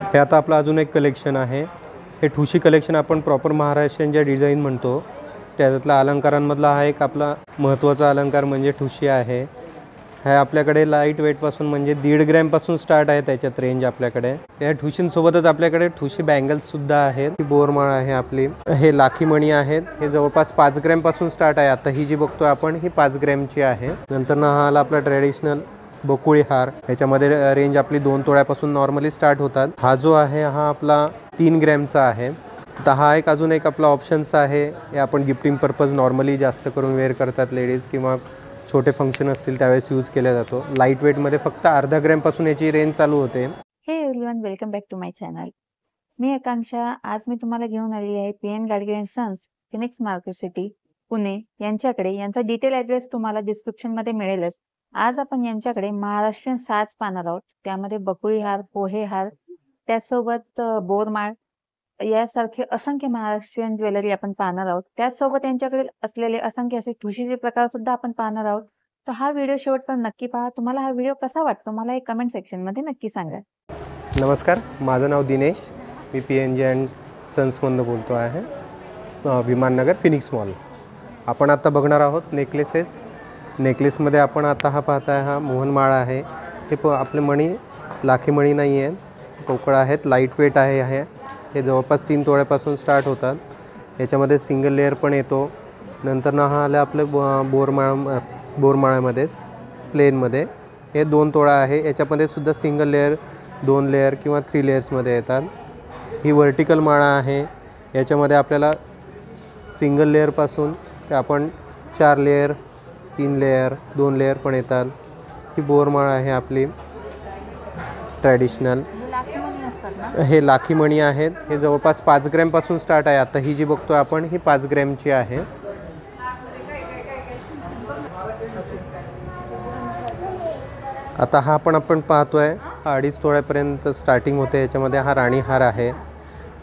हे आता आपलं अजून एक कलेक्शन आहे। हे ठुशी कलेक्शन आपण प्रॉपर महाराष्ट्रीयन जे डिझाइन म्हणतो त्यातला अलंकारांमधला हा एक आपला महत्त्वाचा अलंकार म्हणजे ठुशी आहे। हे आपल्याकडे लाईट वेटपासून म्हणजे 1.5 ग्रॅमपासून स्टार्ट आहे त्याच्यात रेंज आपल्याकडे। या ठुशींसोबतच आपल्याकडे ठुशी बँगल्ससुद्धा आहेत। ही बोरमाळ आहे आपली। हे लाखी मणी आहेत। हे जवळपास 5 ग्रॅमपासून स्टार्ट आहे। आता ही जी बघतो आपण ही 5 ग्रॅमची आहे। नंतर हा आला आपला ट्रेडिशनल बकुळी हार। याच्यामध्ये रेंज आपली 2 तोळ्यापासून नॉर्मली स्टार्ट होतात। हा जो आहे हा आपला 3 ग्रॅमचा आहे। तर हा एक अजून एक आपला ऑप्शन्स आहे। हे आपण गिफ्टिंग पर्पज नॉर्मली जास्त करून वेअर करतात लेडीज किंवा छोटे फंक्शन असतील त्यावेळेस यूज केला जातो। लाईट वेटमध्ये फक्त अर्धा ग्रॅमपासून याची रेंज चालू होते। Hey everyone, welcome back to my channel. मी आकांक्षा। आज मी तुम्हाला घेऊन आलेली आहे P N. Gadge and sons, Phoenix Market City, Pune यांच्याकडे। यांचा डिटेल ॲड्रेस तुम्हाला डिस्क्रिप्शनमध्ये मिळेलच। आज आपण यांच्याकडे महाराष्ट्रीयन साज पाहणार आहोत। त्यामध्ये बकुळी हार, पोहे हार, त्यासोबत बोरमाळ यासारखे असंख्य महाराष्ट्रीयन ज्वेलरी आपण पाहणार आहोत। त्याचसोबत यांच्याकडे असलेले असंख्य असे ठुशीचे प्रकार सुद्धा आपण पाहणार आहोत। तर हा व्हिडिओ शेवटपर्यंत नक्की पहा। तुम्हाला हा व्हिडिओ कसा वाटतो मला एक कमेंट सेक्शनमध्ये नक्की सांगा। नमस्कार, माझं नाव दिनेश। मी पी.एन.जी. अँड सन्समधून बोलतो आहे, विमाननगर फिनिक्स मॉल। आपण आता बघणार आहोत नेकलेसेस। नेकलेसमध्ये आपण आता हा पाहताय हा मोहनमाळा आहे। हे आपले मणी लाखी मणी नाही आहेत, पोकळ आहेत, लाईट वेट आहे। हे जवळपास 3 तोळ्यापासून स्टार्ट होतात। याच्यामध्ये सिंगल लेअर पण येतो। नंतर हा आलं आपलं बोरमाळ्यामध्येच प्लेनमध्ये हे 2 तोळा आहे। याच्यामध्ये सुद्धा सिंगल लेअर, 2 लेअर किंवा 3 लेअर्समध्ये येतात। ही वर्टिकल माळा आहे। याच्यामध्ये आपल्याला सिंगल लेअरपासून ते आपण 4 लेअर, 3 लेअर, 2 लेअर पण येतात। ही बोरमाळा आहे आपली ट्रॅडिशनल। हे लाखी मणी आहेत। हे जवळपास 5 ग्रॅमपासून स्टार्ट आहे। आता ही जी बघतो आपण ही 5 ग्रॅमची आहे। आता हा आपण पाहतोय 2.5 तोळ्यापर्यंत स्टार्टिंग होते। याच्यामध्ये हा राणी हार आहे।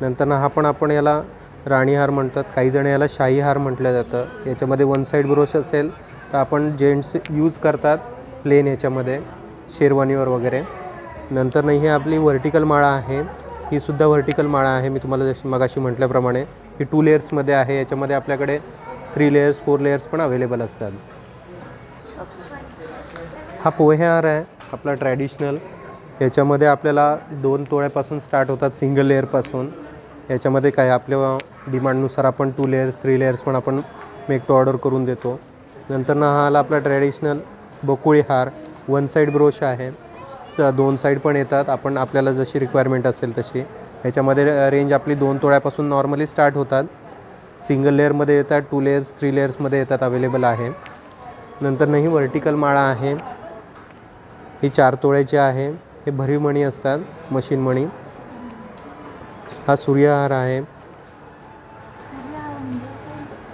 नंतर हा पण आपण याला राणी हार म्हणतात, काही जण याला शाही हार म्हटलं जातं। याच्यामध्ये 1 साईड ब्रोश असेल तर आपण जेंट्स यूज करतात प्लेन याच्यामध्ये शेरवानीवर वगैरे। नंतर ही आपली व्हर्टिकल माळा आहे। ही सुद्धा व्हर्टिकल माळा आहे। मी तुम्हाला जशी मगाशी म्हटल्याप्रमाणे ही 2 लेयर्समध्ये आहे। याच्यामध्ये आपल्याकडे 3 लेयर्स, 4 लेयर्स पण अवेलेबल असतात। हा पोहे हार आहे आपला ट्रॅडिशनल। याच्यामध्ये आपल्याला 2 तोळ्यापासून स्टार्ट होतात सिंगल लेअरपासून। याच्यामध्ये काय आपल्या डिमांडनुसार आपण 2 लेयर्स, 3 लेयर्स पण आपण मेक टू ऑर्डर करून देतो। नंतर हा आला आपला ट्रॅडिशनल बकुळी हार। 1 साईड ब्रोश आहे, 2 साईड पण येतात, आपण आपल्याला जशी रिक्वायरमेंट असेल तशी। याच्यामध्ये रेंज आपली 2 तोळ्यापासून नॉर्मली स्टार्ट होतात। सिंगल लेअरमध्ये येतात, 2 लेयर्स, 3 लेयर्समध्ये येतात, अवेलेबल आहे। नंतर ही व्हर्टिकल माळा आहे। ही 4 तोळ्याची आहे। हे भरीव मणी असतात, मशीन मणी। हा सूर्यहार आहे।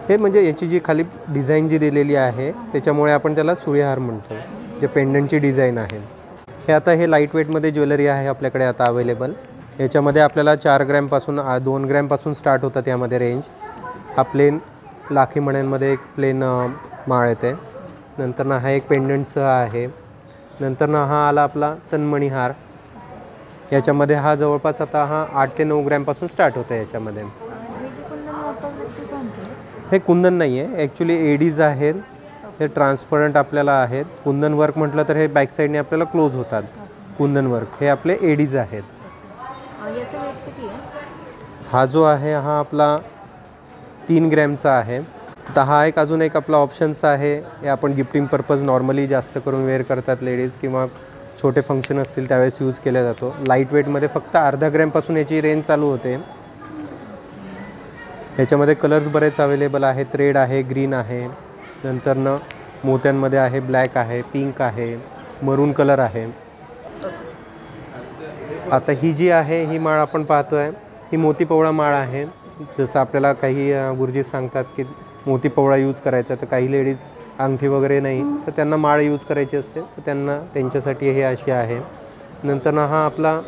हे म्हणजे याची जी खाली डिझाईन जी दिलेली आहे त्याच्यामुळे आपण त्याला सूर्यहार म्हणतो, जे पेंडंटची डिझाईन आहे। हे आता हे लाईट वेटमध्ये ज्वेलरी आहे आपल्याकडे आता अवेलेबल। याच्यामध्ये आपल्याला 4 ग्रॅमपासून 2 ग्रॅमपासून स्टार्ट होतात यामध्ये रेंज। हा प्लेन लाखी मण्यांमध्ये एक प्लेन माळ येते। नंतर हा एक पेंडंटसह आहे। नंतर हा आला आपला तन्मणी हार। याच्यामध्ये हा जवळपास आता हा 8 ते 9 ग्रॅमपासून स्टार्ट होतं याच्यामध्ये। हे कुंदन नाही आहे, ॲक्च्युली एडीज आहेत। हे ट्रान्सपरंट आपल्याला आहेत। कुंदन वर्क म्हटलं तर हे बॅक साईडने आपल्याला क्लोज होतात। कुंदन वर्क हे आपले एडीज आहेत। हा जो आहे हा आपला 3 ग्रॅमचा आहे। तर हा एक अजून एक आपला ऑप्शन्स आहे। हे आपण गिफ्टिंग पर्पज नॉर्मली जास्त करून वेअर करतात लेडीज किंवा छोटे फंक्शन असतील त्यावेळेस यूज केला जातो। लाईट वेटमध्ये फक्त अर्धा ग्रॅमपासून याची रेंज चालू होते। याच्यामध्ये कलर्स बरेच अवेलेबल आहेत। रेड आहे, ग्रीन आहे, नंतर मोत्यांमध्ये आहे, ब्लॅक आहे, पिंक आहे, मरून कलर आहे। आता ही जी आहे ही माळ आपण पाहतोय ही मोतीपवळा माळ आहे। जसं आपल्याला काही गुरुजी सांगतात की मोतीपवळा यूज करायचा, तर काही लेडीज अंगठी वगैरे नाही तर त्यांना माळ यूज करायची असते, तर त्यांच्यासाठी हे अशी आहे। नंतर हा आपला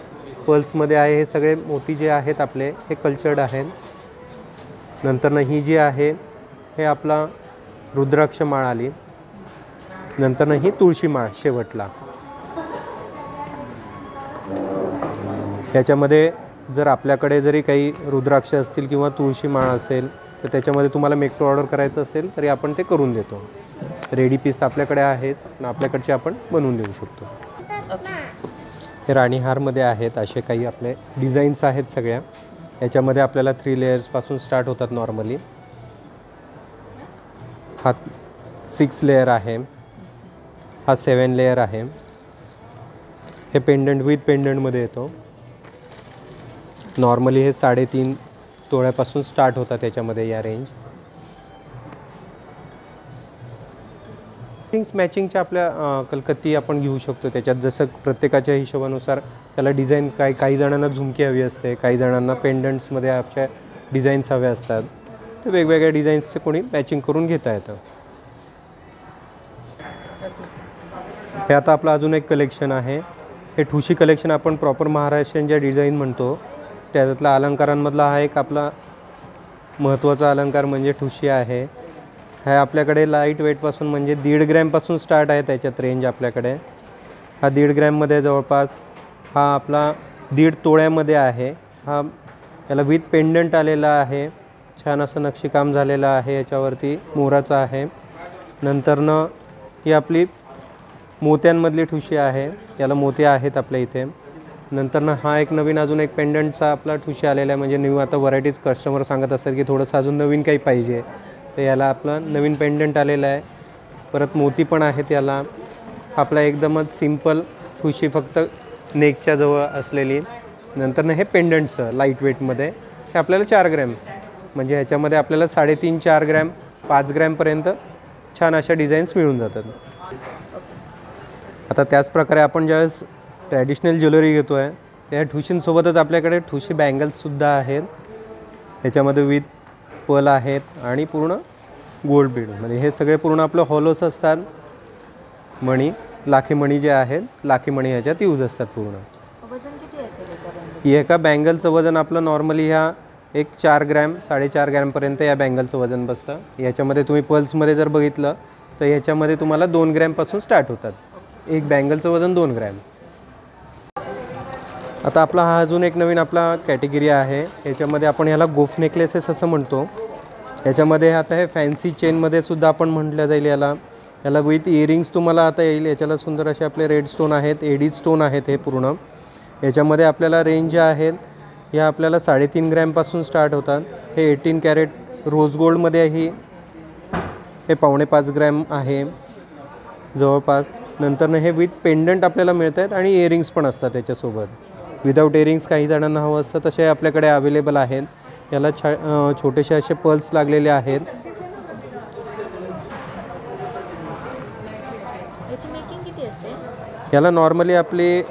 पर्ल्समध्ये आहे। हे सगळे मोती जे आहेत आपले हे कल्चर्ड आहेत। नंतर ही जी आहे हे आपला रुद्राक्ष माळ आली। नंतर ही तुळशी माळ शेवटला। याच्यामध्ये जर आपल्याकडे जरी काही रुद्राक्ष असतील किंवा तुळशी माळ असेल तर त्याच्यामध्ये तुम्हाला मेक टू ऑर्डर करायचं असेल तरी आपण ते करून देतो. रेडी पीस आपल्याकडे आहेत आणि आपल्याकडचे आपण बनवून देऊ शकतो. हे राणीहारमध्ये आहेत असे काही आपले डिझाईन्स आहेत सगळ्या. याच्यामध्ये आपल्याला 3 लेयर्सपासून स्टार्ट होतात नॉर्मली. हा 6 लेयर आहे, हा 7 लेयर आहे. हे पेंडंट विथ पेंडंटमध्ये येतो. नॉर्मली हे 3.5 तोळ्यापासून स्टार्ट होतात त्याच्यामध्ये या रेंज. मॅचिंगच्या आपल्या कलकत्ती आपण घेऊ शकतो. त्याच्यात जसं प्रत्येकाच्या हिशोबानुसार त्याला डिझाईन काही जणांना झुमकी हवी असते, काही जणांना पेंडंट्समध्ये आपल्या डिझाईन्स हवे असतात. तर वेगवेगळ्या डिझाईन्सचे कोणी मॅचिंग करून घेता येतं. हे आता आपलं अजून एक कलेक्शन आहे. हे ठुशी कलेक्शन आपण प्रॉपर महाराष्ट्रीयन ज्या डिझाईन म्हणतो त्याच्यातला अलंकारांमधला हा एक आपला महत्त्वाचा अलंकार म्हणजे ठुशी आहे. हा आपल्याकडे लाईट वेटपासून म्हणजे 1.5 ग्रॅमपासून स्टार्ट आहे त्याच्यात रेंज आपल्याकडे. हा 1.5 ग्रॅममध्ये जवळपास हा आपला 1.5 तोळ्यामध्ये आहे. हा याला विथ पेंडंट आलेला आहे. छान असं नक्षीकाम झालेलं आहे. याच्यावरती मोराचं आहे. नंतरनं ही आपली मोत्यांमधली ठुशी आहे. याला मोती आहेत आपल्या इथे. नंतरनं हा एक नवीन अजून एक पेंडंटचा आपला ठुशी आलेला आहे. म्हणजे न्यू आता व्हरायटीज कस्टमर सांगत असतात की थोडंसं अजून नवीन काही पाहिजे तर याला आपलं नवीन पेंडंट आलेलं आहे. परत मोती पण आहेत याला. आपला एकदमच सिम्पल ठुशी फक्त नेकच्या जवळ असलेली. नंतरनं हे पेंडंटचं लाईट वेटमध्ये हे आपल्याला 4 ग्रॅम म्हणजे ह्याच्यामध्ये आपल्याला 3.5-4 ग्रॅम 5 ग्रॅमपर्यंत छान अशा डिझाईन्स मिळून जातात. आता त्याच प्रकारे आपण ज्यावेळेस ट्रॅडिशनल ज्वेलरी घेतो आहे त्या ठुशींसोबतच आपल्याकडे ठुशी बँगल्ससुद्धा आहेत. ह्याच्यामध्ये विथ पर्ल आहेत आणि पूर्ण गोल्ड बीड म्हणजे हे सगळे पूर्ण आपलं हॉलोस असतात. मणी लाखी मणी जे आहेत लाखी मणी ह्याच्यात यूज असतात. पूर्ण वजन किती असेल एका बँगलचं वजन आपलं नॉर्मली ह्या एक 4 ग्रॅम 4.5 ग्रॅमपर्यंत या बँगलचं वजन बसतं. याच्यामध्ये तुम्ही पर्ल्समध्ये जर बघितलं तर ह्याच्यामध्ये तुम्हाला 2 ग्रॅमपासून स्टार्ट होतात. एक बँगलचं वजन 2 ग्रॅम. आता आपला हा अजून एक नवीन आपला कॅटेगरी आहे. याच्यामध्ये आपण ह्याला गोफ नेकलेसेस असं म्हणतो. याच्यामध्ये आता हे फॅन्सी चेनमध्ये सुद्धा आपण म्हटलं जाईल याला. याला विथ इयरिंग्स तुम्हाला आता येईल. याच्याला सुंदर असे आपले रेड स्टोन आहेत, एडी स्टोन आहेत हे पूर्ण. याच्यामध्ये आपल्याला रेंज ज्या आहेत ह्या आपल्याला 3.5 ग्रॅमपासून स्टार्ट होतात. हे 18 कॅरेट रोज गोल्डमध्ये हे 4.25 ग्रॅम आहे जवळपास. नंतरनं हे विथ पेंडंट आपल्याला मिळत आहेत आणि इयरिंग्स पण असतात त्याच्यासोबत. विदाऊट इयरिंग्स काही जणांना हवं असतं तसे आपल्याकडे अवेलेबल आहेत. याला छोटेसे असे पर्ल्स लागलेले आहेत. याची मेकिंग किती असते? याला नॉर्मली आपली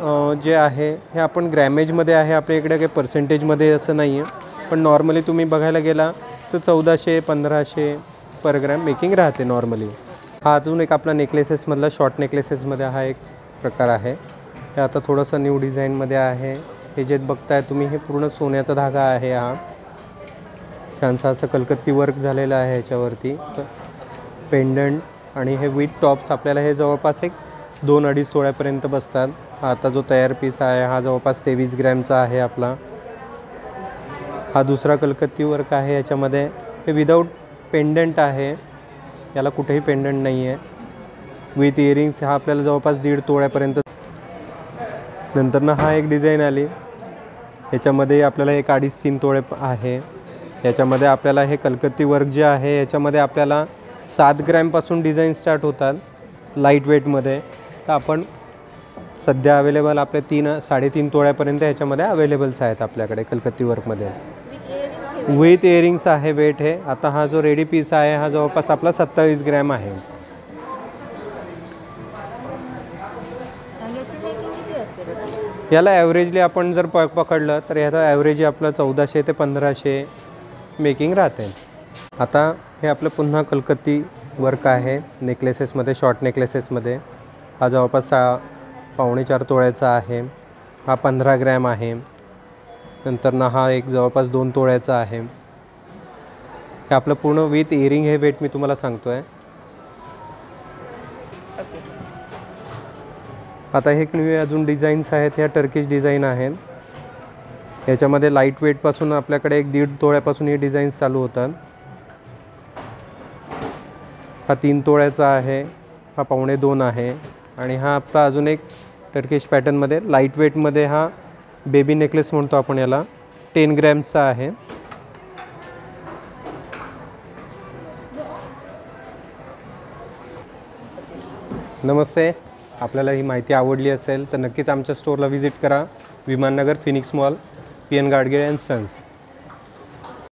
जे आहे हे आपण ग्रॅमेजमध्ये आहे. आपल्या इकडे काही पर्सेंटेजमध्ये असं नाही आहे. पण नॉर्मली तुम्ही बघायला गेला तर 1400-1500 पर ग्रॅम मेकिंग राहते नॉर्मली. हा अजून एक आपला नेकलेसेसमधला शॉर्ट नेकलेसेसमध्ये हा एक प्रकार आहे. हे आता थोडंसं न्यू डिझाईनमध्ये आहे. हे जे बघताय तुम्ही हे पूर्ण सोन्याचा धागा आहे. हा छानसा असं कलकत्ती वर्क झालेलं आहे ह्याच्यावरती. पेंडंट आणि हे विथ टॉप्स आपल्याला हे जवळपास एक 2-2.5 तोळ्यापर्यंत बसतात. हा आता जो तयार पीस आहे हा जवळपास 23 ग्रॅमचा आहे आपला. हा दुसरा कलकत्ती वर्क आहे. याच्यामध्ये हे विदाऊट पेंडंट आहे. याला कुठेही पेंडंट नाही आहे. विथ इयरिंग्स हा आपल्याला जवळपास 1.5 तोळ्यापर्यंत. नंतरनं हा एक डिझाईन आली. ह्याच्यामध्ये आपल्याला एक 2.5-3 तोळे आहे. याच्यामध्ये आपल्याला हे कलकत्ती वर्क जे आहे याच्यामध्ये आपल्याला 7 ग्रॅमपासून डिझाईन स्टार्ट होतात लाईट वेटमध्ये. तर आपण सध्या अवेलेबल आपले 3-3.5 तोळ्यापर्यंत ह्याच्यामध्ये अवेलेबल्स आहेत आपल्याकडे कलकत्ती वर्कमध्ये. विथ इयरिंग्स आहे वेट हे. आता हा जो रेडी पीस आहे हा जवळपास आपला 27 ग्रॅम आहे. याला ॲव्हरेजली आपण जर पकडलं तर ह्याचा ॲव्हरेज आपलं 1400 ते 1500 मेकिंग राहते. आता हे आपलं पुन्हा कलकत्ती वर्क आहे नेकलेसेसमध्ये, शॉर्ट नेकलेसेसमध्ये. हा जवळपास 3.25 तोळ्याचा आहे. हा 15 ग्रॅम आहे. नंतरनं हा एक जवळपास 2 तोळ्याचा आहे. हे आपलं पूर्ण विथ इयरिंग हे वेट मी तुम्हाला सांगतो आहे. आता हे न्यू अजून डिझाईन्स आहेत. ह्या टर्किश डिझाईन आहेत. याच्यामध्ये लाईट वेटपासून आपल्याकडे 1.5 तोळ्यापासून ही डिझाईन्स चालू होतात. हा 3 तोळ्याचा आहे, हा 1.25 आहे आणि हा आपला अजून एक टर्किश पॅटर्नमध्ये लाईट वेटमध्ये हा बेबी नेकलेस म्हणतो आपण याला, 10 ग्रॅम्सचा आहे. नमस्ते. आपल्याला ही माहिती आवडली असेल तर नक्कीच आमच्या स्टोअरला व्हिजिट करा. Viman Nagar, Phoenix mall, P N Gadgil and sons.